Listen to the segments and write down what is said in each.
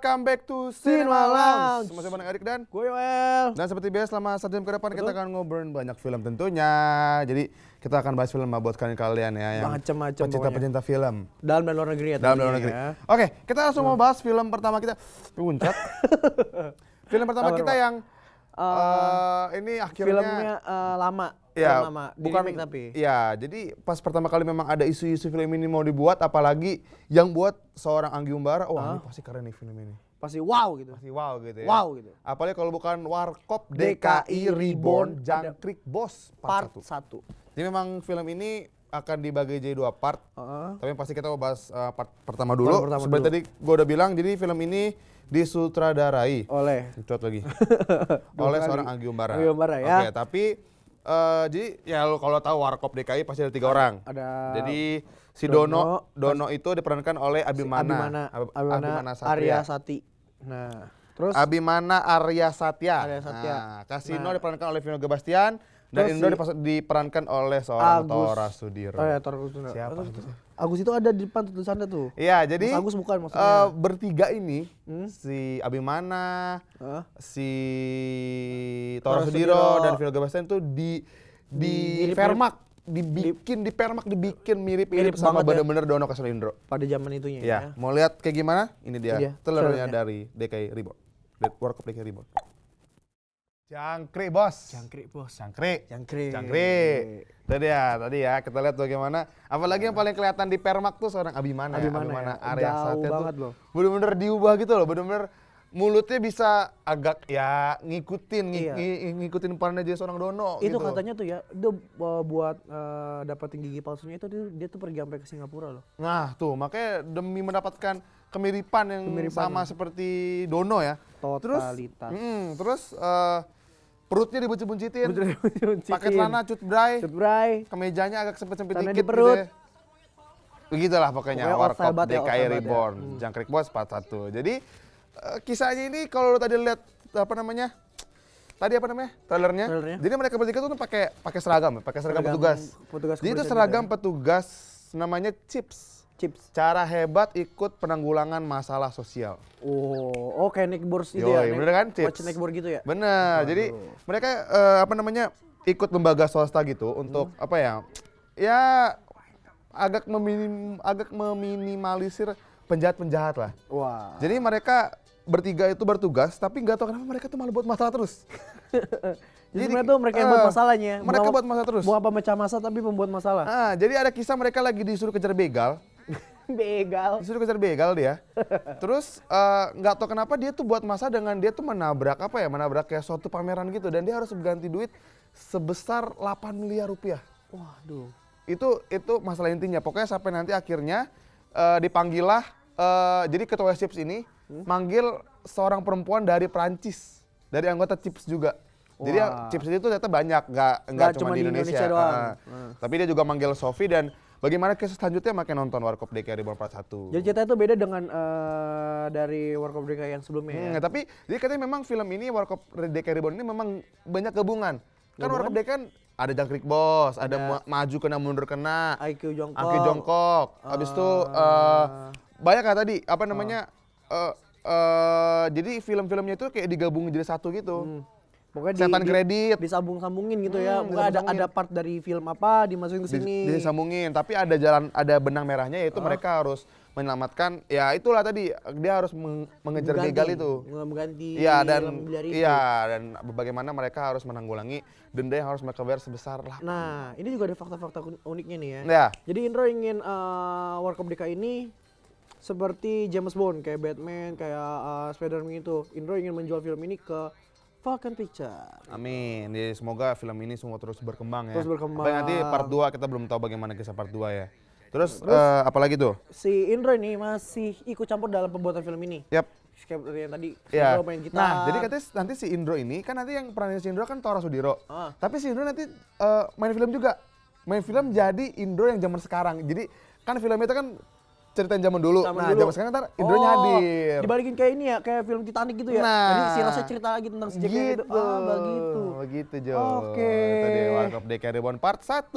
welcome back to Cinema Lounge. Masih bareng Erik dan gue Yoel. Dan seperti biasa selama 1 jam ke depan kita akan ngobrolin banyak film tentunya. Jadi kita akan bahas film buat kalian ya yang Macam-macam pecinta film. Dalam dan luar negeri ya. Dalam dan luar negeri. Ya. Oke, kita langsung mau bahas film pertama kita. Puncak. Film pertama kita yang ini akhirnya filmnya lama. Ya, lama. bukan Remake tapi. Ya, jadi pas pertama kali memang ada isu-isu film ini mau dibuat, apalagi yang buat seorang Anggi Umbara, wah ini pasti keren nih film ini. Pasti wow gitu. Pasti wow gitu ya. Wow gitu. Apalagi kalau bukan Warkop DKI Reborn Jangkrik Boss Part 1. Jadi memang film ini akan dibagi jadi 2 part. Tapi pasti kita mau bahas part pertama dulu. Seperti tadi gue udah bilang, jadi film ini disutradarai oleh oleh seorang Anggi Umbara. Anggi Umbara ya. Oke, tapi jadi ya lo kalau tahu Warkop DKI pasti ada 3 orang. Jadi si Dono itu diperankan oleh Abimana Arya Sati. Nah, terus Abimana Arya Satya. Nah, Kasino diperankan oleh Vino Gebastian dan Indro diperankan oleh seorang Tora Sudiro. Oh ya, Tora Sudiro. Siapa? Agus itu ada di depan tulisannya tuh. Iya, jadi Agus bukan maksudnya. Bertiga ini si Abimana, si Tora Sudiro dan Vino Gebastian tuh di Vermak dibikin mirip sama bener-bener Dono Kasino Indro pada zaman itunya ya. Mau lihat kayak gimana? Ini dia trailernya dari DKI Reborn. Warkop DKI Reborn. Jangkrik bos. Jangkrik. Tadi ya kita lihat bagaimana. Apalagi yang paling kelihatan di Permak tuh seorang Abimana Arya Satya tuh. Bener-bener diubah gitu loh, bener-bener mulutnya bisa agak ya ngikutin perannya jadi seorang Dono. Itu gitu. katanya tuh ya, dia buat dapetin gigi palsunya itu dia tuh pergi sampai ke Singapura loh. Nah tuh makanya demi mendapatkan kemiripan yang sama seperti Dono ya. Totalitas. Terus perutnya dibuncit-buncitin, pakai celana cutbray, kemejanya agak sempit-sempit dikit perut. gitu ya. Begitulah pokoknya Warkop DKI Reborn, Jangkrik Boss Part 1. Jadi kisahnya ini kalau tadi lihat trailernya. Jadi mereka bertiga tuh pakai seragam petugas. Jadi itu seragam petugas namanya Chips. Cara hebat ikut penanggulangan masalah sosial. Oh kayak Nickboard itu ya. Bener kan? Watch Nickboard gitu ya. Bener. Jadi mereka ikut lembaga swasta gitu untuk ya agak meminimalisir penjahat-penjahat lah. Wah. Jadi mereka bertiga itu bertugas, tapi nggak tahu kenapa mereka tuh malah buat masalah terus. Jadi mereka yang buat masalahnya. Mereka buat masalah terus. Bukan pemecah masalah tapi pembuat masalah. Jadi ada kisah mereka lagi disuruh kejar begal. Disuruh kejar begal dia. Terus nggak tahu kenapa dia tuh buat masalah dengan dia tuh menabrak kayak suatu pameran gitu dan dia harus ganti duit sebesar 8 miliar rupiah. Waduh. Itu masalah intinya. Pokoknya sampai nanti akhirnya dipanggillah jadi ketua Chips ini manggil seorang perempuan dari Prancis, dari anggota Chips juga. Jadi Chips itu ternyata banyak, nggak cuma di Indonesia doang. Tapi dia juga manggil Sophie dan bagaimana kisah selanjutnya makin nonton Warkop DKI Reborn Part 1. Jadi cerita itu beda dengan dari Warkop DKI yang sebelumnya ya? Tapi jadi katanya memang film ini Warkop DKI Reborn ini memang banyak gabungan. Kan Warkop DKI kan ada Jangkrik Boss, ada maju kena mundur kena, IQ jongkok. Habis itu banyak kan tadi jadi film-filmnya itu kayak digabungin jadi satu gitu. Pokoknya setan kredit disambung-sambungin gitu ya. Pokoknya ada part dari film apa dimasukin ke sini. Disambungin, tapi ada benang merahnya yaitu mereka harus menyelamatkan. Ya itulah tadi dia harus mengejar begal itu. Mengganti. Dan bagaimana mereka harus menanggulangi denda yang harus mereka bayar sebesar lah. Nah, ini juga ada fakta-fakta uniknya nih ya. Ya. Jadi Indro ingin Warkop DKI ini seperti James Bond, kayak Batman, kayak Spider-Man itu. Indro ingin menjual film ini ke Falcon Picture. Amin. Jadi semoga film ini semua terus berkembang ya. Terus berkembang. Tapi nanti part 2 kita belum tahu bagaimana kisah part 2 ya. Terus apalagi tuh? Si Indro ini masih ikut campur dalam pembuatan film ini. Yap. Kayak yang tadi Indro main gitar. Nah, jadi katanya nanti si Indro ini kan nanti yang perannya si Indro kan Tora Sudiro. Tapi si Indro nanti main film juga. Main film jadi Indro yang zaman sekarang. Jadi kan filmnya itu kan ceritain zaman dulu. Zaman sekarang ntar Indronya hadir. Dibalikin kayak ini ya, kayak film Titanic gitu ya. Jadi si Rose cerita lagi tentang si Jack itu. Begitu Jo. Oke. Tadi Warkop DKI Reborn Part 1.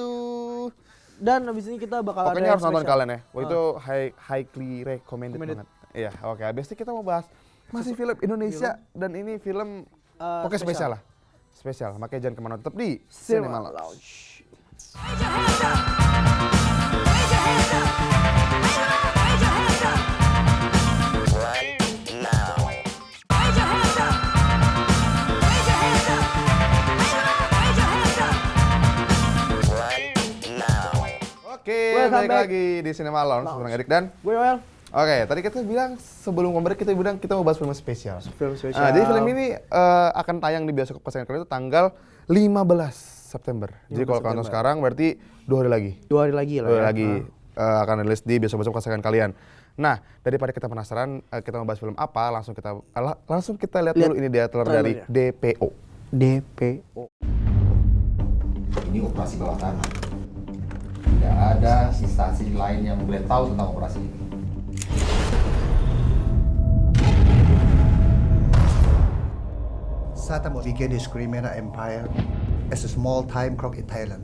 Dan abis ini kita bakal pokoknya harus nonton kalian ya. Itu highly recommended banget. Iya, oke. Habis ini kita mau bahas Masih film Indonesia dan ini film pokoknya spesial lah. Spesial, makanya jangan kemana, tetap di Cinema Lounge. Oke, balik lagi di Cinema Lounge bareng Erik dan Gue Well. Oke, tadi kita bilang sebelum break kita bilang kita mau bahas film spesial. Film spesial. Jadi film ini akan tayang di bioskop kesayangan kalian itu tanggal 15 September. Jadi kalau kalian nonton sekarang berarti 2 hari lagi. 2 hari lagi lah. 2 hari lagi akan rilis di bioskop kesayangan kalian. Nah, daripada kita penasaran kita mau bahas film apa, langsung kita lihat dulu ini dia trailer dari DPO. DPO. Ini operasi bawah tanah. Tidak ada instansi lain yang boleh tahu tentang operasi ini. Satam began his criminal empire as a small time crook in Thailand.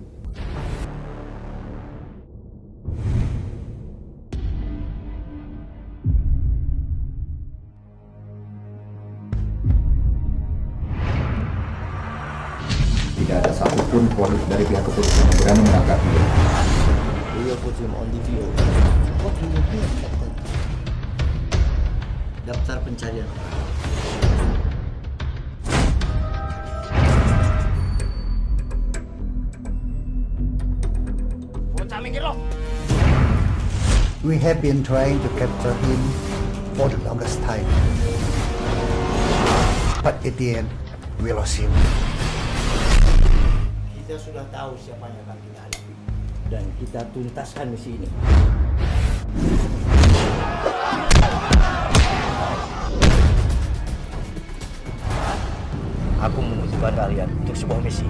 Tidak ada satupun dari pihak kepolisian yang berani menangkap dia. We will put him on DPO. What will you do, Captain? Daftar pencarian orang. We have been trying to capture him for the longest time. But at the end, we lost him. Kita sudah tahu siapa yang akan kita hadapi dan kita tuntaskan misi ini. Aku mengusulkan kalian untuk sebuah misi.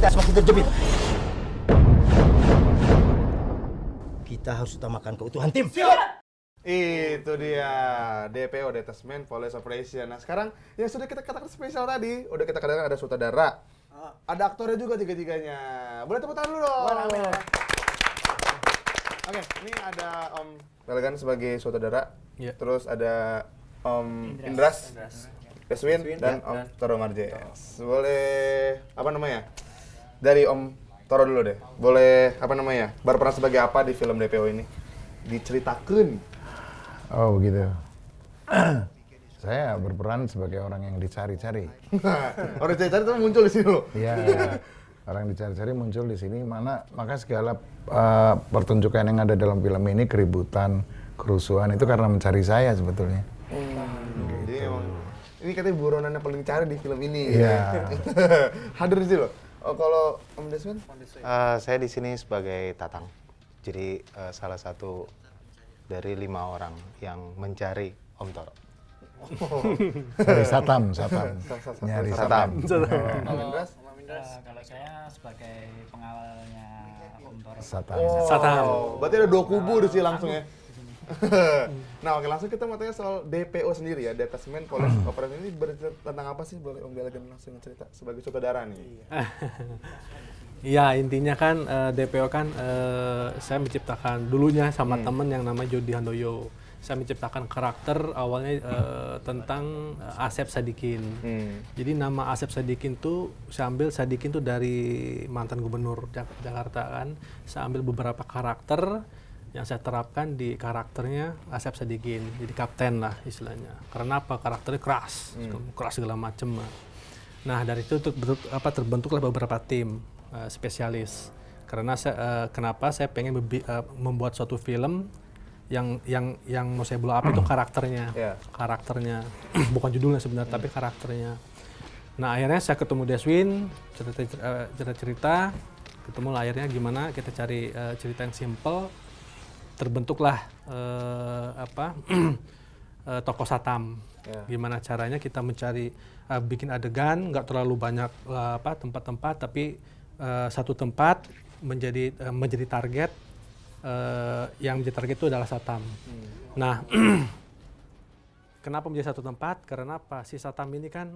Kita semakin terjepit. Kita harus utamakan keutuhan tim. Itu dia DPO, Detachment Police Operation. Nah sekarang yang sudah kita katakan spesial tadi, udah kita katakan ada sutradara, ada aktornya juga tiga-tiganya. Boleh tepuk tangan dulu dong. Oke, ini ada Om Melgan sebagai sutradara, terus ada Om Indras, Deswin, dan Om Toro Marjes. Boleh apa namanya? Dari Om Toro dulu deh. Boleh apa namanya? Berperan sebagai apa di film DPO ini? Diceritakan. Oh begitu. Saya berperan sebagai orang yang dicari-cari. Orang dicari-cari tuh muncul di sini loh. Iya, orang dicari-cari muncul di sini. Maka segala pertunjukan yang ada dalam film ini, keributan, kerusuhan itu karena mencari saya sebetulnya. Jadi emang ini katanya buronan yang paling dicari di film ini. Iya. Hadir di sini loh. Oh, kalau Om Desmond? Saya di sini sebagai Tatang. Jadi salah satu dari 5 orang yang mencari Om Toro. Dari Satam. Nyari Satam. Om Indras? Kalau saya sebagai pengawalnya Om Toro. Satam. Oh, berarti ada 2 kubu di sini langsung ya. Nah, oke, langsung kita mau tanya soal DPO sendiri ya, Detachment Police Operation ini bercerita tentang apa sih? Boleh Om Melgan langsung cerita sebagai sutradara nih. Ya intinya kan DPO kan saya menciptakan dulunya sama temen yang namanya Jody Handoyo. saya menciptakan karakter awalnya tentang Asep Sadikin. Jadi nama Asep Sadikin tuh saya ambil Sadikin tuh dari mantan gubernur Jakarta kan. Saya ambil beberapa karakter yang saya terapkan di karakternya Asep Sadikin. Jadi kapten lah istilahnya. Karena apa? Karakternya keras, keras segala macem. Nah dari itu terbentuklah beberapa tim spesialis. Karena kenapa saya pengen membuat suatu film yang mau saya blow up itu karakternya, karakternya bukan judulnya sebenarnya tapi karakternya. Nah akhirnya saya ketemu Deswin, cerita, ketemu lah akhirnya gimana kita cari cerita yang simple, terbentuklah tokoh Satam. Gimana caranya kita mencari bikin adegan, nggak terlalu banyak tempat-tempat tapi satu tempat menjadi target. Yang menjadi target itu adalah Satam. Nah, kenapa menjadi satu tempat? Karena apa? Si Satam ini kan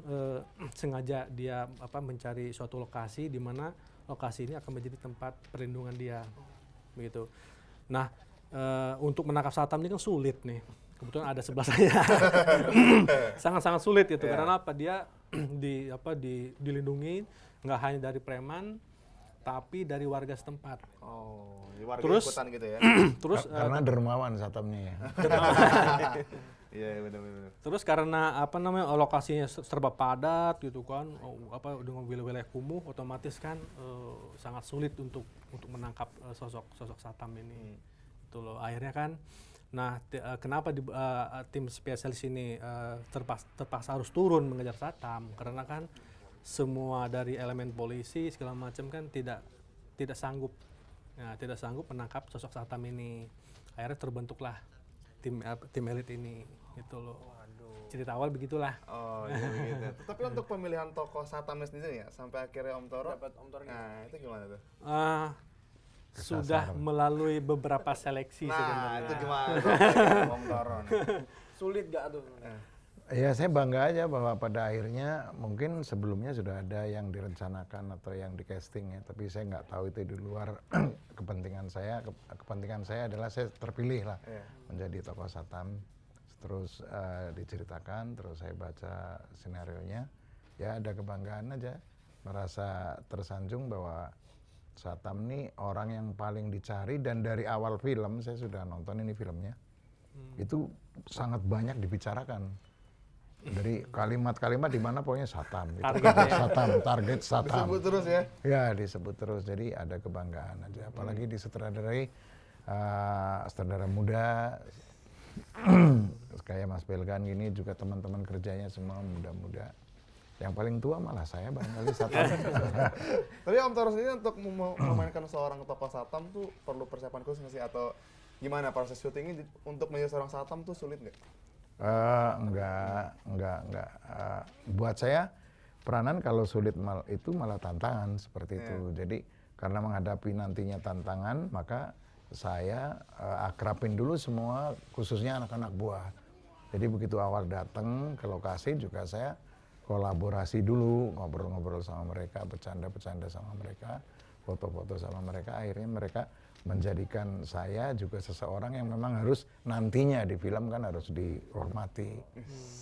sengaja dia mencari suatu lokasi di mana lokasi ini akan menjadi tempat perlindungan dia, begitu. Nah, untuk menangkap Satam ini kan sulit nih. Kebetulan ada sebelah saya, sangat-sangat sulit gitu. Karena apa? Dia dilindungi nggak hanya dari preman, tapi dari warga setempat. Oh, warga terus, ikutan gitu ya. Terus karena dermawan Satamnya ya. Iya, benar-benar. Terus karena lokasinya serba padat gitu kan, dengan wilayah kumuh, otomatis kan sangat sulit untuk menangkap sosok Satam ini. Itu loh. Akhirnya kan, kenapa tim spesialis ini terpaksa harus turun mengejar Satam? Karena kan semua dari elemen polisi segala macam kan tidak sanggup menangkap sosok Satam ini. Akhirnya terbentuklah tim elit ini, gitu loh. Cerita awal begitulah. Oh iya begitu. Tapi untuk pemilihan tokoh Satamnya sendiri ya, sampai akhirnya Om Toro dapat Om Toro. Nah itu gimana tuh? Sudah melalui beberapa seleksi sebenarnya. Nah itu gimana Om Toro? Sulit gak tuh? Ya saya bangga aja bahwa pada akhirnya mungkin sebelumnya sudah ada yang direncanakan atau yang di casting ya, tapi saya nggak tahu itu di luar kepentingan saya. Kepentingan saya adalah saya terpilih lah menjadi tokoh Satam. Terus diceritakan, terus saya baca skenarionya, ya ada kebanggaan aja, merasa tersanjung bahwa Satam ini orang yang paling dicari dan dari awal film saya sudah nonton ini filmnya, itu sangat banyak dibicarakan. Dari kalimat-kalimat di mana pokoknya Satam, gitu. Target Satam. Disebut terus ya? Ya disebut terus, jadi ada kebanggaan aja. Apalagi disutradarai sutradara muda, kayak Mas Belgan gini juga teman-teman kerjanya semua muda-muda. Yang paling tua malah saya barangkali Satam. Tapi Om Toro sendiri untuk memainkan seorang tokoh Satam tuh perlu persiapan khusus nggak sih? Atau gimana proses syutingnya untuk menjadi seorang Satam tuh sulit nggak? Enggak. Buat saya peranan kalau sulit itu malah tantangan seperti itu. Jadi karena menghadapi nantinya tantangan, maka saya akrabin dulu semua, khususnya anak-anak buah. Jadi begitu awal datang ke lokasi juga saya kolaborasi dulu, ngobrol-ngobrol sama mereka, bercanda-bercanda sama mereka, foto-foto sama mereka. Akhirnya mereka menjadikan saya juga seseorang yang memang harus nantinya di film kan harus dihormati,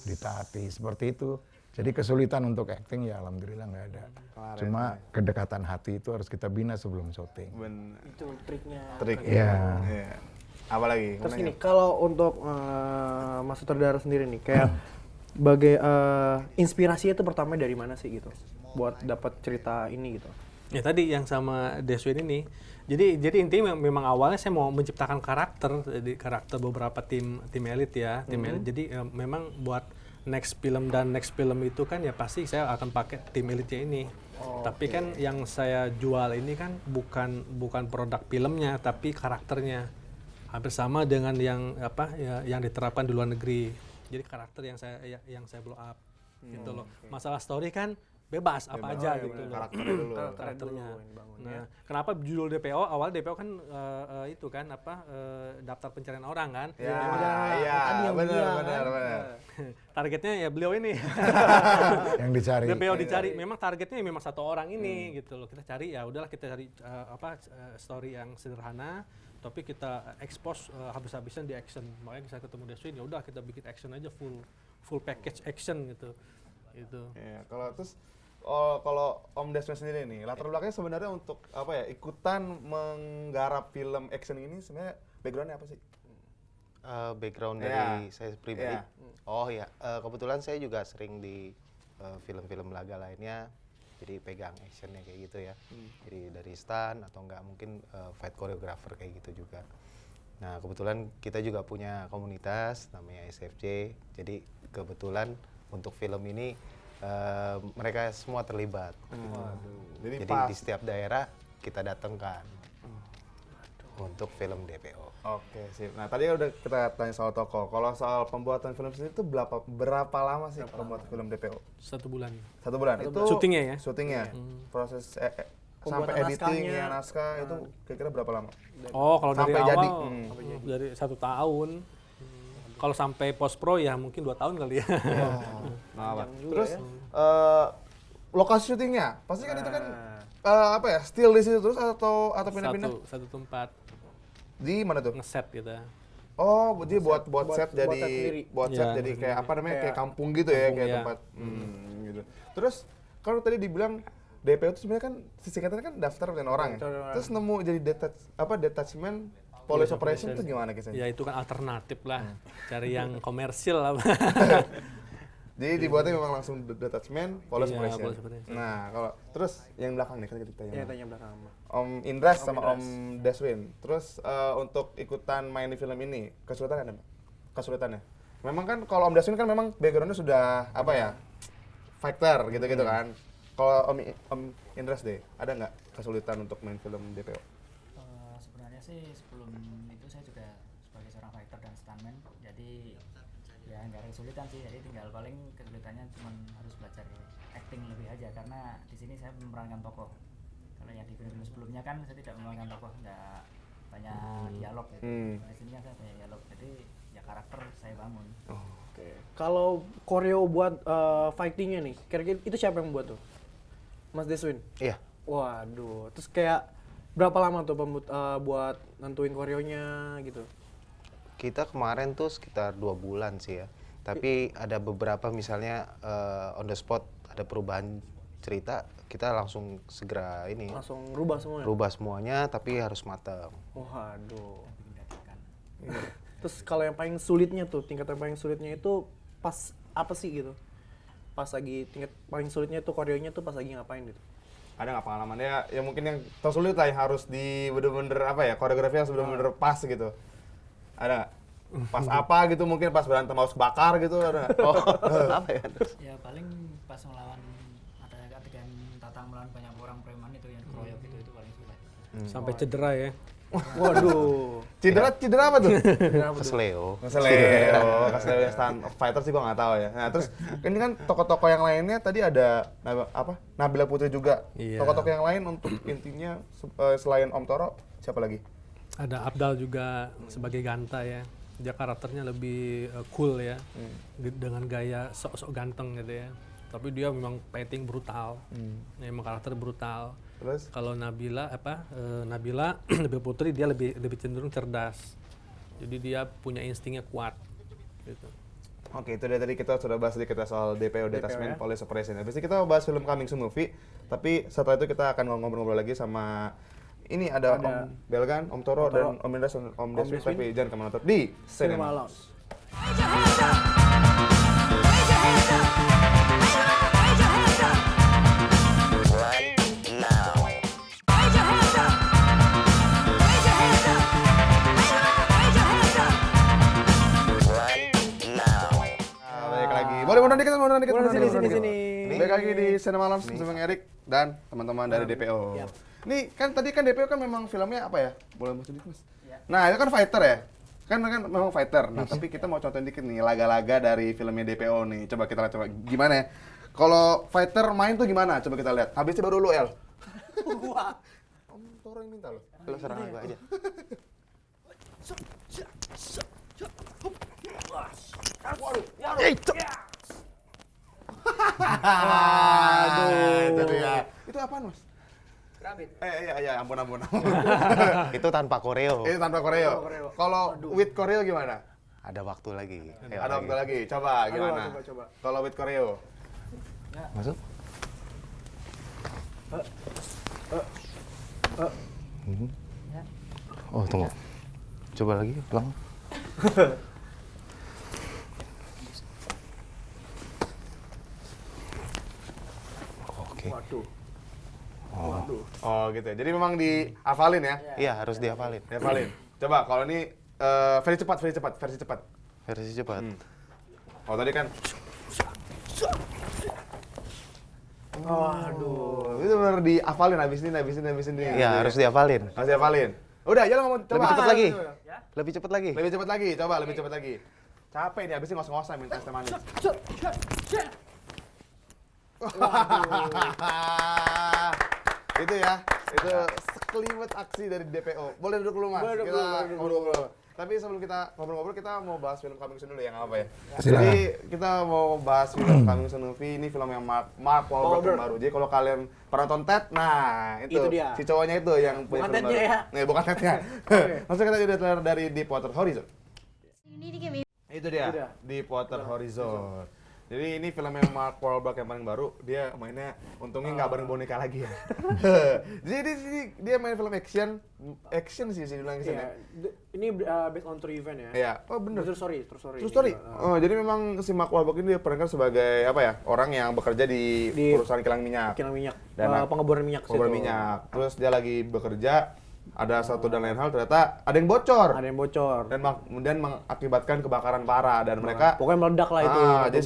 ditaati, seperti itu. Jadi kesulitan untuk acting ya alhamdulillah nggak ada. Cuma kedekatan hati itu harus kita bina sebelum syuting. Benar. Itu triknya. Trik. Ya. Iya. Apalagi? Terus gini, kalau untuk Mas Sutradara sendiri nih, kayak inspirasinya itu pertama dari mana sih gitu? Buat dapat cerita ini gitu. Ya tadi yang sama Deswin ini. Jadi intinya memang awalnya saya mau menciptakan karakter beberapa tim elit ya, tim elit. Jadi memang buat next film itu kan ya pasti saya akan pakai tim elitnya ini. Tapi kan yang saya jual ini kan bukan produk filmnya tapi karakternya. Hampir sama dengan yang diterapkan di luar negeri. Jadi karakter yang saya blow up gitu loh. Masalah story kan bebas apa aja iya, gitu bener. loh. Karakternya dulu. Karakternya. dulu yang dibangun, Nah, ya. kenapa judul DPO? Awal DPO kan itu kan daftar pencarian orang kan. Ya, Memang iya, tadi yang benar, dia, benar, kan? benar. targetnya ya beliau ini. Yang dicari. DPO dicari. Memang targetnya memang satu orang ini gitu loh. Kita cari ya udahlah kita cari story yang sederhana tapi kita expose habis-habisan di action. Makanya kita ketemu Deswin ya udah kita bikin action aja full package action gitu. Itu. Iya, kalau Om Desmond sendiri nih, latar belakangnya sebenarnya untuk apa ya? Ikutan menggarap film action ini sebenarnya backgroundnya apa sih? Background Iya. dari saya pribadi. Iya. Oh ya, kebetulan saya juga sering di film-film laga lainnya, jadi pegang actionnya kayak gitu ya. Jadi dari stunt atau enggak mungkin fight choreographer kayak gitu juga. Nah kebetulan kita juga punya komunitas namanya SFC, jadi kebetulan untuk film ini mereka semua terlibat. Jadi Jadi pas. di setiap daerah kita datangkan untuk film DPO. Oke, sip. Nah, tadi udah kita tanya soal toko. Kalau soal pembuatan film sendiri itu berapa lama sih pembuatan film DPO? 1 bulan. 1 bulan. Itu Syutingnya ya? Syutingnya. Proses Pembuatan sampai editing naskahnya. ya naskah itu kira-kira berapa lama? Oh, kalau dari Sampai awal jadi. dari 1 tahun. Kalau sampai post pro ya mungkin 2 tahun kali ya. Nah, apa? juga Terus ya. lokasi syutingnya pasti kan itu kan apa ya? Still di situ terus atau pindah-pindah? Satu tempat Di mana tuh? ngeset gitu. Oh, jadi buat set set jadi sendiri. buat set Iya, jadi kayak apa namanya? Kayak kayak kampung gitu ya, kampung, kayak iya. tempat gitu. Terus kalau tadi dibilang DPO itu sebenarnya kan singkatannya kan daftar pencarian orang ya. Daftar orang. Terus nemu jadi detachment police operation itu gimana kisahnya? Ya itu kan alternatif lah. Cari yang komersil lah. Jadi dibuatnya memang langsung detachment police Iya, operation. police operation. Nah, kalau terus yang belakang nih kan kita Ya, tanya. tanya belakang sama. Om Indras sama Om Deswin. Terus untuk ikutan main di film ini, kesulitan ada nggak? Kesulitannya? Memang kan kalau Om Deswin kan memang backgroundnya sudah apa ya? Fighter gitu-gitu kan. Kalau Om Indras deh, ada nggak kesulitan untuk main film DPO? Sebenarnya sih sebelum itu saya juga sebagai seorang fighter dan stuntman, jadi ya nggak ada kesulitan sih. Jadi tinggal paling kesulitannya cuma harus belajar acting lebih aja karena di sini saya memerankan tokoh. Kalau yang di film-film sebelumnya kan saya tidak memerankan tokoh, nggak banyak dialog gitu. Di sini kan saya banyak dialog, jadi ya karakter saya bangun. Oke. Kalau koreo buat fightingnya nih, kira-kira itu siapa yang buat tuh? Mas Deswin? Iya. Waduh, terus kayak berapa lama tuh buat nentuin koreonya gitu? Kita kemarin tuh sekitar 2 bulan sih ya. Tapi ada beberapa misalnya on the spot ada perubahan cerita, kita langsung segera ini Langsung rubah semua ya? rubah semuanya tapi harus matang. Waduh. Terus kalau yang paling sulitnya tuh, tingkat yang paling sulitnya itu pas apa sih gitu? Pas lagi tingkat paling sulitnya tuh koreonya tuh pas lagi ngapain gitu? Ada nggak pengalamannya ya mungkin yang tersulit lah yang harus di bener-bener apa ya koreografi yang bener-bener pas gitu. Ada nggak? Pas apa gitu mungkin pas berantem harus bakar gitu ada nggak? Oh, Apa ya? Ya paling pas melawan ada adegan Tatang melawan banyak orang preman itu yang dikeroyok itu paling sulit. Sampai cedera ya. Waduh. Cedera apa tuh? Kesleo. Kesleo yang stand fighter sih gua nggak tahu ya. Nah terus ini kan tokoh-tokoh yang lainnya tadi ada Nabila Putri juga. Iya. Tokoh-tokoh yang lain untuk intinya selain Om Toro siapa lagi? Ada Abdal juga sebagai Ganta ya. Dia karakternya lebih cool ya. Dengan gaya sok-sok ganteng gitu ya. Tapi dia memang fighting brutal. Memang karakter brutal. Terus? Kalau Nabila Nabila Putri dia lebih cenderung cerdas. Jadi dia punya instingnya kuat gitu. Oke, itu dari tadi kita sudah bahas sedikit soal DPO, Detachment ya. Police Operation. Habis itu kita bahas film Coming Soon Movie, tapi setelah itu kita akan ngobrol-ngobrol lagi sama ini ada Om Belgan, Om Toro, dan Om Indras, Om Deswin, tapi jangan kemana-mana di Cinema Cinema. Lounge. Nah, balik lagi. Boleh mundur dikit. Sini. Balik lagi di Cinema Lounge bersama Bang Erik dan teman-teman dari DPO. Ini kan tadi kan DPO kan memang filmnya apa ya? Boleh mas dikit mas? Nah itu kan fighter ya? Kan memang fighter. Nah tapi kita mau contohin dikit nih laga-laga dari filmnya DPO nih. Coba kita lihat coba gimana ya? Kalau fighter main tuh gimana? Coba kita lihat. Habisnya baru lu, El. Gua. Om Toro yang minta lo. Lu serang aku aja. Aduh. Itu dia. Itu apaan, Mas? Rabbit. Iya, ampun. Itu tanpa koreo. Itu tanpa koreo. Kalau with koreo gimana? Ada waktu lagi. Ayo Ada waktu lagi. Coba gimana? Coba. Kalau with koreo. Masuk. Oh, tunggu. Coba lagi, ulang. Oke. Waduh. Oh, gitu ya. Jadi memang dihafalin ya? Iya, harus dihafalin. Dihafalin. Coba kalau ini versi cepat. Versi cepat. Oh, tadi kan. Waduh. Itu benar dihafalin habis ini. Iya, harus dihafalin. Harus dihafalin. Udah, ya lo ngomong coba. Lebih cepat lagi. Lebih cepat lagi. Lebih cepat lagi. Coba lebih cepat lagi. Capek nih habis ini ngos-ngosan minta es teh manis. Itu ya, itu sekelibat aksi dari DPO. Boleh duduk dulu, Mas. Boleh duduk Kita dulu. ngobrol-ngobrol. Tapi sebelum kita ngobrol-ngobrol, kita mau bahas film Coming Soon dulu ya, nggak apa ya? Silakan. Jadi kita mau bahas film Coming Soon movie, ini film yang Mark Wahlberg yang baru. Jadi kalau kalian pernah nonton Ted, nah Itu dia. si cowoknya itu yang punya Bukan film Ted-nya baru. ya? Nih, bukan Ted-nya. Maksudnya kita udah trailer dari Deepwater Horizon. Itu dia, Deepwater Horizon. Jadi ini film yang Mark Wahlberg yang paling baru, dia mainnya untungnya nggak bareng boneka lagi ya. Jadi dia main film action sih bilang action ya. Ini based on true event ya. Iya, oh bener. True story. True story. Oh, jadi memang si Mark Wahlberg ini diperankan sebagai apa ya? Orang yang bekerja di perusahaan kilang minyak. Kilang minyak. Dan Pengeboran minyak. Pengeboran situ. minyak. Terus dia lagi bekerja, ada satu dan lain hal ternyata ada yang bocor. Ada yang bocor. Dan kemudian mengakibatkan kebakaran parah dan mereka Pokoknya meledak lah itu. jadi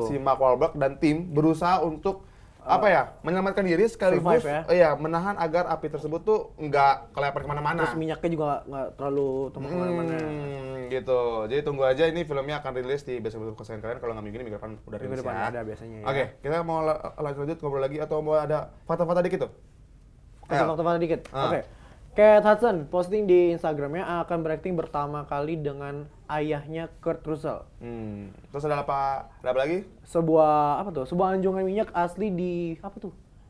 si Mark Wahlberg dan tim berusaha untuk apa ya, menyelamatkan diri sekaligus survive ya? menahan agar api tersebut tuh nggak kelebar kemana-mana. Terus minyaknya juga nggak terlalu tumpah kemana-mana. Gitu. Jadi tunggu aja, ini filmnya akan rilis di besok kesayangan kalian. Kalau nggak minggu ini minggu depan udah rilis Minggu depan ya. ada biasanya ya. Oke, kita mau lanjut ngobrol lagi atau mau ada fakta-fakta dikit tuh? Kasih fakta-fakta dikit. Oke. Kate Hudson posting di Instagramnya akan berakting pertama kali dengan ayahnya Kurt Russell. Terus ada apa lagi? Sebuah anjungan minyak asli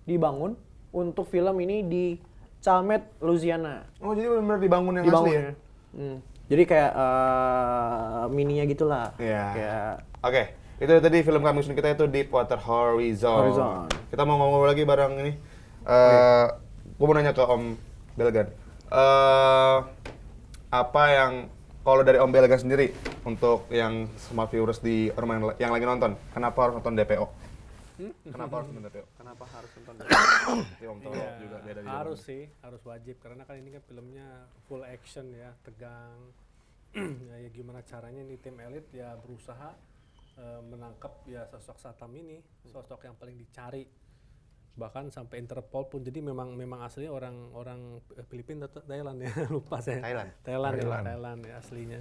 dibangun untuk film ini di Chalmette, Louisiana. Oh, jadi benar-benar dibangun yang asli ya? Jadi kayak mininya gitulah. Iya. Kayak Oke, itu tadi film Coming Soon kita itu Deepwater Horizon. Kita mau ngomong lagi bareng ini. Gue mau nanya ke Om Belgan. Apa yang kalau dari Om Belgan sendiri untuk yang smart viewers di rumah yang lagi nonton, kenapa harus nonton DPO? Kenapa harus nonton DPO? kenapa harus nonton? Si Om Toro juga beda di Harus sih, harus wajib karena kan ini kan filmnya full action ya, tegang. Ya gimana caranya nih tim elit ya berusaha menangkap ya sosok Saddam ini, sosok yang paling dicari. Bahkan sampai Interpol pun, jadi memang aslinya orang Filipina atau Thailand ya, lupa saya. Thailand ya aslinya.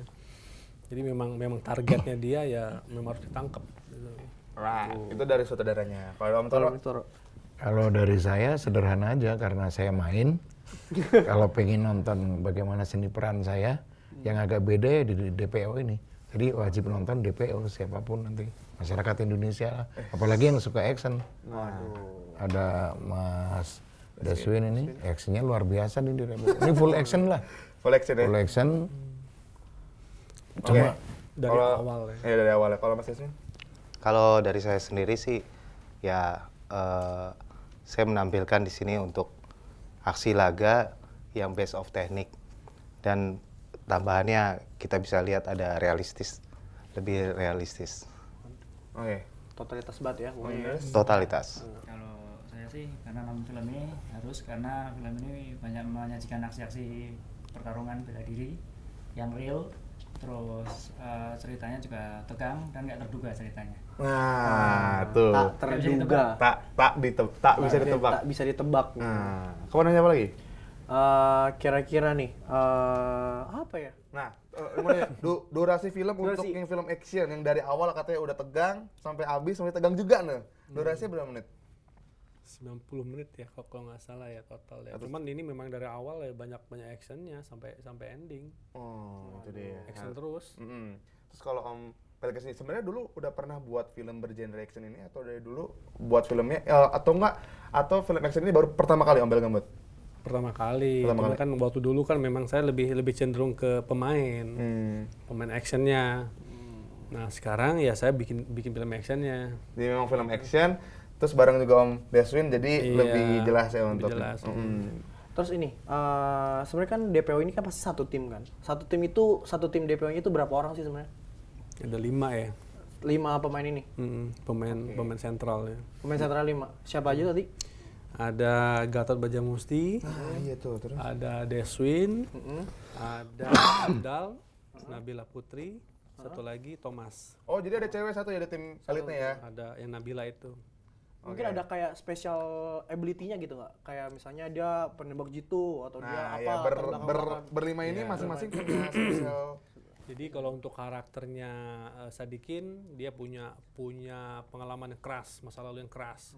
Jadi memang targetnya dia ya memang harus ditangkap gitu. Right. Itu dari saudaranya. Kalau Om Toro? Kalau dari saya sederhana aja karena saya main. Kalau pengen nonton bagaimana seni peran saya, yang agak beda ya di DPO ini. Jadi wajib nonton DPO siapapun nanti. Masyarakat Indonesia, apalagi yang suka action. Ada Mas Deswin ini, actionnya luar biasa nih di DPO. Ini full action lah. Full action ya? Full action. Cuma Dari awal ya. Iya, dari awal ya. Kalau Mas Deswin? Kalau dari saya sendiri sih, ya saya menampilkan di sini untuk aksi laga yang based of teknik dan tambahannya kita bisa lihat ada lebih realistis. Oke. Totalitas banget ya. Totalitas. Kalau saya sih karena nonton film ini karena film ini banyak menyajikan aksi-aksi pertarungan bela diri yang real, terus ceritanya juga tegang dan nggak terduga ceritanya. Nah, tuh. Tak terduga. Tak bisa ditebak. Tak bisa ditebak. Kamu nanya apa lagi? Kira-kira nih, apa ya? Nah, Durasi film untuk yang film action yang dari awal katanya udah tegang sampai habis sampai tegang juga nih. Durasinya berapa menit? 90 menit ya kalau nggak salah ya total ya. Cuman ini memang dari awal ya banyak actionnya sampai ending. Oh, itu dia. Action terus. Terus kalau Om Pelkes ini sebenarnya dulu udah pernah buat film bergenre action ini atau dari dulu buat filmnya atau enggak atau film action ini baru pertama kali Om Pelkes buat? Pertama kali. Cuma kan waktu dulu kan memang saya lebih cenderung ke pemain actionnya. Nah sekarang ya saya bikin film actionnya. Jadi memang film action, terus bareng juga Om Deswin jadi lebih jelas ya untuk. Jelas. Terus ini, sebenarnya kan DPO ini kan pasti satu tim kan. Satu tim DPO-nya itu berapa orang sih sebenarnya? Ada 5 ya. 5 pemain ini. Pemain sentral ya. Pemain sentral 5. Siapa aja tadi? Ada Gatot Bajamusti. Iya tuh terus. Ada Deswin. Ada Abdal, Nabila Putri. Satu lagi Thomas. Oh jadi ada cewek satu ya ada tim elitnya ya? Ada yang Nabila itu. Mungkin ada kayak special ability-nya gitu nggak? Kayak misalnya dia penembak jitu atau dia apa? Ya, berlima ini masing-masing punya spesial. Jadi kalau untuk karakternya Sadikin, dia punya pengalaman yang keras, masa lalu yang keras.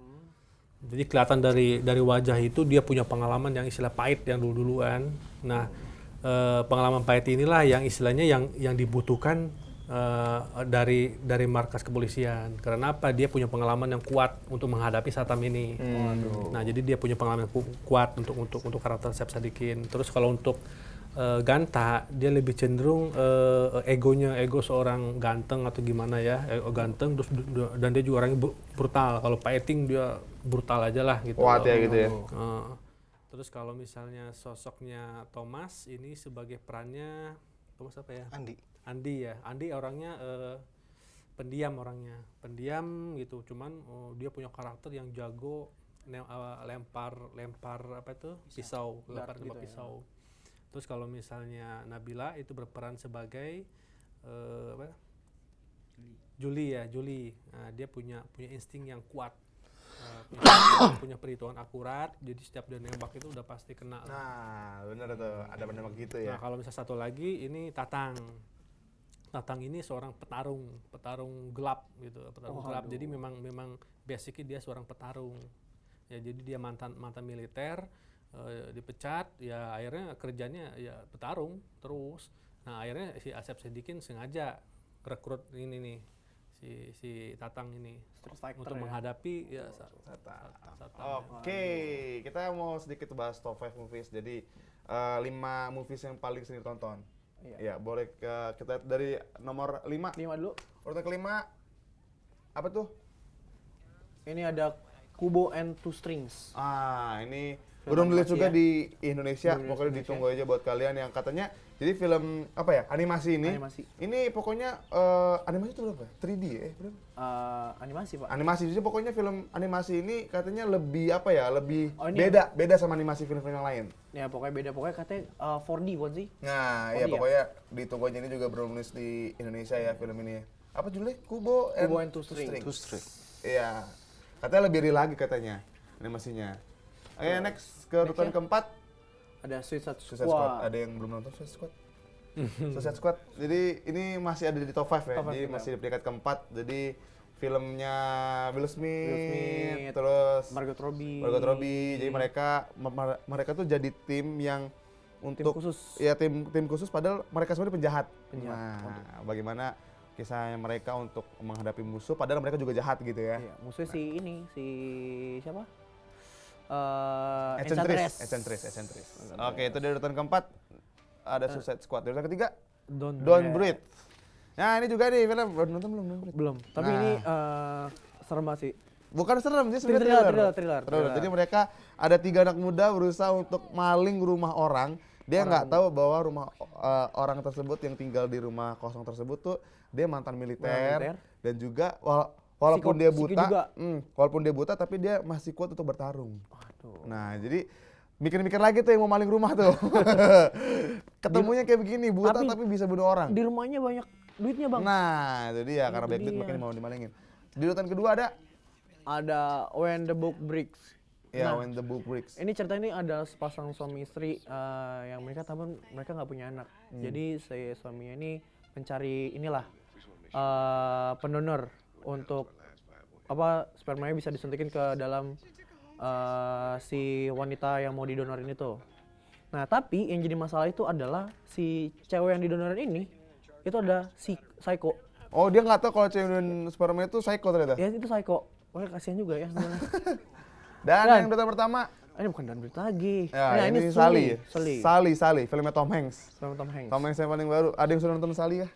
Jadi kelihatan dari wajah itu dia punya pengalaman yang istilah pahit yang dulu-duluan. Nah, pengalaman pahit inilah yang istilahnya yang dibutuhkan dari markas kepolisian. Karena apa? Dia punya pengalaman yang kuat untuk menghadapi Satam ini. Nah, jadi dia punya pengalaman kuat untuk karakter Sep Sadikin. Terus kalau untuk Ganta, dia lebih cenderung ego seorang ganteng atau gimana ya, ego ganteng terus dan dia juga orangnya brutal. Kalau fighting dia brutal aja lah gitu. Kuat ya gitu ya. Terus kalau misalnya sosoknya Thomas ini sebagai perannya Thomas apa ya? Andi ya. Andi orangnya pendiam gitu. Cuman dia punya karakter yang jago lempar apa itu? Pisau, lempar gitu pisau. Terus kalau misalnya Nabila itu berperan sebagai Juli. Nah, dia punya insting yang kuat, punya perhitungan akurat. Jadi setiap dia nembak itu udah pasti kena. Nah, benar tuh. Ada penembak gitu ya. Nah, kalau misalnya satu lagi ini Tatang. Tatang ini seorang petarung gelap gitu, gelap. Jadi memang basicnya dia seorang petarung. Ya, jadi dia mantan militer. Dipecat, ya akhirnya kerjanya ya petarung terus. Nah akhirnya si Asep Sadikin sengaja rekrut ini nih si Tatang ini untuk menghadapi ya Satam. Oke, kita mau sedikit bahas top 5 movies. Jadi 5 movies yang paling sering ditonton. Ya boleh kita dari nomor 5. 5 dulu. Urutan kelima apa tuh? Ini ada Kubo and Two Strings. Ini belum dilihat juga di Indonesia, pokoknya ditunggu aja buat kalian yang katanya. Jadi film apa ya? Animasi ini. Ini pokoknya animasi itu berapa? 3D ya? Berapa? Animasi, Pak. Animasi. Jadi pokoknya film animasi ini katanya lebih apa ya? Lebih ini beda sama animasi film-film yang lain. Ya pokoknya beda. Pokoknya katanya 4D bukan sih? Nah, ya pokoknya ditunggu aja, ini juga belum nulis di Indonesia ya film ini. Apa judulnya? Kubo and Two Strings. Iya. Katanya lebih real lagi katanya animasinya. Oke, next ke urutan keempat ada Suicide Squad. Ada yang belum nonton Suicide Squad? Suicide Squad. Jadi ini masih ada di top 5 ya. Jadi masih di peringkat keempat. Jadi filmnya Will Smith, terus Margot Robbie. Jadi mereka tuh jadi tim yang untuk tim khusus padahal mereka sebenarnya penjahat. Nah, bagaimana kisahnya mereka untuk menghadapi musuh padahal mereka juga jahat gitu ya. Iya, musuhnya si siapa? Eccentrice. Oke, itu dari urutan keempat ada Suicide Squad. Dari urutan ketiga Don't Breathe. Nah, ini juga nih film nonton belum? Belum. Tapi ini serem banget sih. Bukan serem, dia sebenarnya thriller. Jadi mereka ada 3 anak muda berusaha untuk maling rumah orang. Dia nggak tahu bahwa rumah orang tersebut yang tinggal di rumah kosong tersebut tuh dia mantan militer dan juga walaupun dia buta tapi dia masih kuat untuk bertarung. Nah, jadi mikir-mikir lagi tuh yang mau maling rumah tuh. Ketemunya kayak begini, buta tapi bisa bunuh orang. Di rumahnya banyak duitnya, Bang. Nah, itu dia karena banyak duit makanya mau dimalingin. Di urutan kedua ada When the Book Breaks. Ya, Nah, When the Bull Breaks. Ini cerita ini adalah sepasang suami istri yang tapi mereka nggak punya anak. Jadi si suaminya ini mencari pendonor untuk spermanya bisa disuntikin ke dalam si wanita yang mau didonorin itu. Nah, tapi yang jadi masalah itu adalah si cewek yang didonorin ini itu ada si psycho. Oh, dia nggak tahu kalau cewek dan sperma itu psycho ternyata. Ya itu psycho. Wah, kasihan juga ya. Dan Dan- yang berita pertama, Ini bukan Dan Brit lagi. ya Nah, ini Sally. Sally. Sally, filmnya Tom Hanks. Sama Tom Hanks. Tom Hanks yang paling baru. Ada yang sudah nonton Sally ya?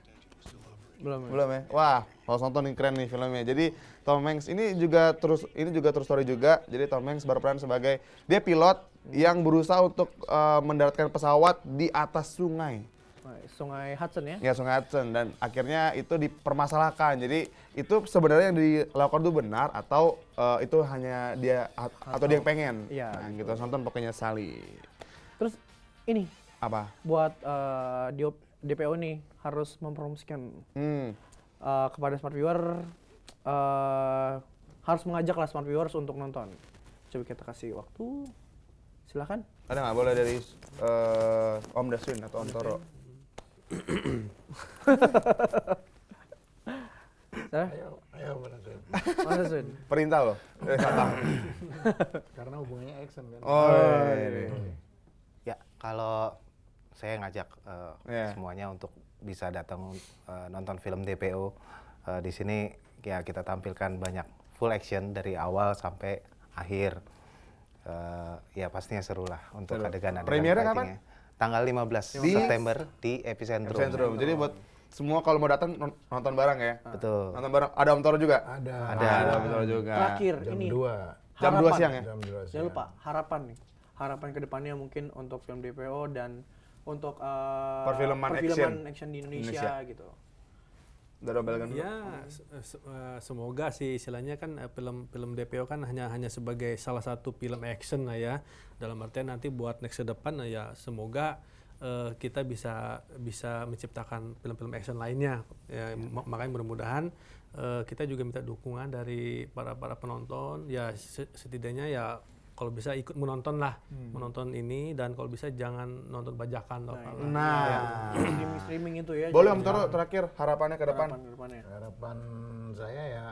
Belum. Ya? Belum ya? Wah, harus nonton nih, keren nih filmnya. Jadi Tom Hanks ini juga true story juga. Jadi Tom Hanks berperan sebagai dia pilot yang berusaha untuk mendaratkan pesawat di atas sungai. Sungai Hudson ya? Ya, Sungai Hudson, dan akhirnya itu dipermasalahkan. Jadi itu sebenarnya yang dilakukan itu benar atau itu hanya dia atau dia yang pengen. Iya, Nah, gitu. Nonton pokoknya Sally. Terus ini Apa? buat DPO nih harus mempromosikan kepada smart viewer, harus mengajak lah smart viewers untuk nonton. Coba kita kasih waktu. Silakan. Ada nggak boleh dari Om Daswin atau Om Toro? Ayo berarti. Mas Sun. Perintah loh. Karena hubungannya action kan. Oh, iya. Ya, kalau saya ngajak Iya. semuanya untuk bisa datang nonton film DPO di sini, ya kita tampilkan banyak full action dari awal sampai akhir. Ya pastinya seru lah untuk Seru. adegan-adegan Premiernya fighting-nya. Tanggal 15 Di- September di Epicentrum. Epicentrum. Jadi buat semua kalau mau datang nonton bareng ya. Betul. Nonton bareng. Ada Om Toro juga? Ada. Ada Om Toro juga. Terakhir Jam ini 2. Jam 2 siang ya? Jam 2 Jangan lupa harapan nih. Harapan kedepannya mungkin untuk film DPO dan untuk Perfilman action di Indonesia gitu. Udah dobelkan dulu. Ya, semoga sih istilahnya kan film DPO kan hanya sebagai salah satu film action lah ya. Dalam artian nanti buat next ke depan ya semoga kita bisa menciptakan film-film action lainnya. Ya, makanya mudah-mudahan kita juga minta dukungan dari para penonton. Ya setidaknya ya kalau bisa ikut menonton lah, menonton ini, dan kalau bisa jangan nonton bajakan atau apa. Nah, Streaming itu ya. boleh Om jangan- Toro terakhir harapannya ke depan. harapan kedepannya. Harapan saya ya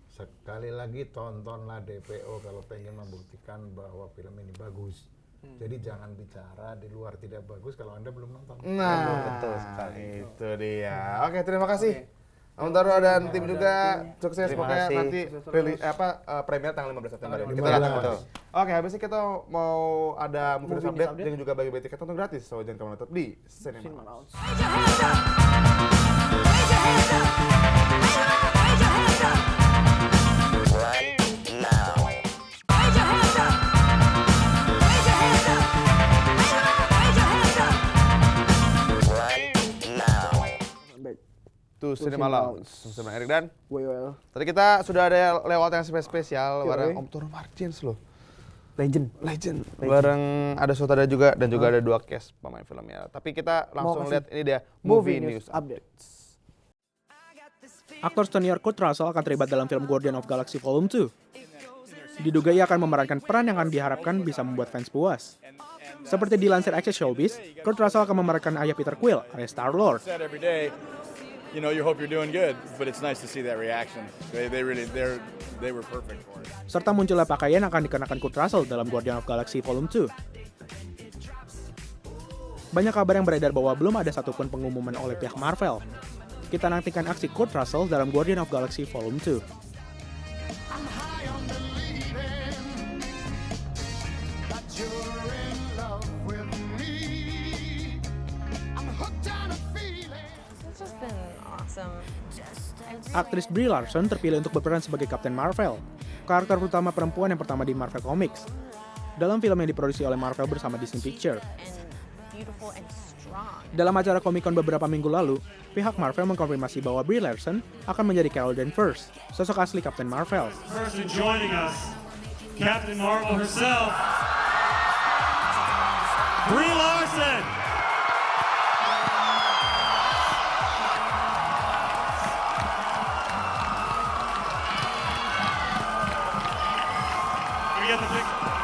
sekali lagi tontonlah DPO kalau pengen membuktikan bahwa film ini bagus. Jadi jangan bicara di luar tidak bagus kalau Anda belum nonton. Nah, Betul sekali. itu dia. Oke, terima kasih. Om Toro dan tim juga sukses Terima pokoknya kasih. nanti premier tanggal 15 September. Kita 15. datang betul. Oke, habis ini kita mau ada movie news Movie news update update. dan juga bagi tiket nonton gratis. So jangan kemana-mana, tetap di Cinema. Cinema Lounge. Baik. Tuh Cinema Cinema Lounge sama Erik dan Well, tadi kita sudah ada lewat yang spesial Yoi. bareng Om Toro Martins loh. legend. Bareng ada sutradara juga dan juga ada 2 cast pemain filmnya. Tapi kita langsung kasih lihat ini dia movie news. updates. Aktor senior Kurt Russell akan terlibat dalam film Guardian of Galaxy Volume 2. Diduga ia akan memerankan peran yang akan diharapkan bisa membuat fans puas. Seperti dilansir Access Showbiz, Kurt Russell akan memerankan ayah Peter Quill, alias Star-Lord. Said every day, you know, you hope you're doing good, but it's nice to see that reaction. They were perfect for it. Serta munculnya pakaian yang akan dikenakan Kurt Russell dalam Guardian of Galaxy Volume 2. Banyak kabar yang beredar bahwa belum ada satupun pengumuman oleh pihak Marvel. Kita nantikan aksi Kurt Russell dalam Guardian of Galaxy Volume 2. It's just been awesome. Aktris Brie Larson terpilih untuk berperan sebagai Captain Marvel, karakter utama perempuan yang pertama di Marvel Comics. Dalam film yang diproduksi oleh Marvel bersama Disney Pictures. And beautiful and strong. Dalam acara Comic-Con beberapa minggu lalu, pihak Marvel mengkonfirmasi bahwa Brie Larson akan menjadi Carol Danvers, sosok asli Captain Marvel. Person joining us, Captain Marvel herself, Brie Larson. Can we get the picture?